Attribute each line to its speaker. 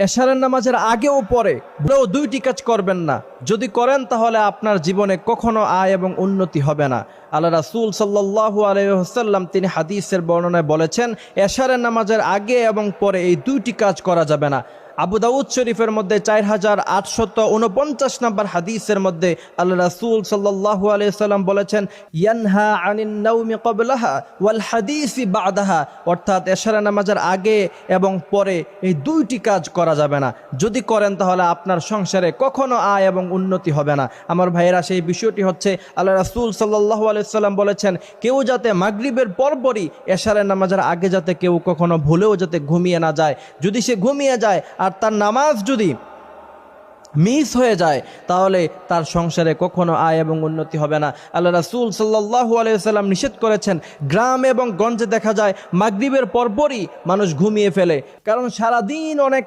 Speaker 1: এশারের নামাজের আগেও পরে বলেও দুইটি কাজ করবেন না। যদি করেন তাহলে আপনার জীবনে কখনো আয় এবং উন্নতি হবে না। আল্লাহ রাসূল সাল্লাল্লাহু আলাইহি ওয়াসাল্লাম তিনি হাদিসের বর্ণনায় বলেছেন, এশারের নামাজের আগে এবং পরে এই দুইটি কাজ করা যাবে না। আবু দাউদ শরীফের মধ্যে 4849 নম্বর হাদিসের মধ্যে আল্লাহ রাসূল সাল্লাল্লাহু আলাইহি ওয়াসাল্লাম বলেছেন, ইয়ানহা আনিন নাওমি ক্বাবলাহা ওয়াল হাদিসি বাদাহা, অর্থাৎ এশারের নামাজের আগে এবং পরে এই দুইটি কাজ করা যাবে না। যদি করেন তাহলে আপনার সংসারে কখনো আয় এবং উন্নতি হবে না। আমার ভাইয়েরা, সেই বিষয়টি হচ্ছে আল্লাহ রাসূল সাল্লাল্লাহু আলাইহি ওয়াসাল্লাম বলেছেন, কেউ যাতে মাগরিবের পরপরই এশারের নামাজের আগে যাতে কেউ কখনো ভুলেও যাতে ঘুমিয়ে না যায়। যদি সে ঘুমিয়ে যায় আর তার নামাজ যদি মিস হয়ে যায় তাহলে তার সংসারে কখনো আয় এবং উন্নতি হবে না। আল্লাহ রাসূল সাল্লাল্লাহু আলাইহি ওয়াসাল্লাম নিষেধ করেছেন। গ্রামে এবং গঞ্জে দেখা যায় মাগরিবের পরপরই মানুষ ঘুমিয়ে ফেলে, কারণ সারাদিন অনেক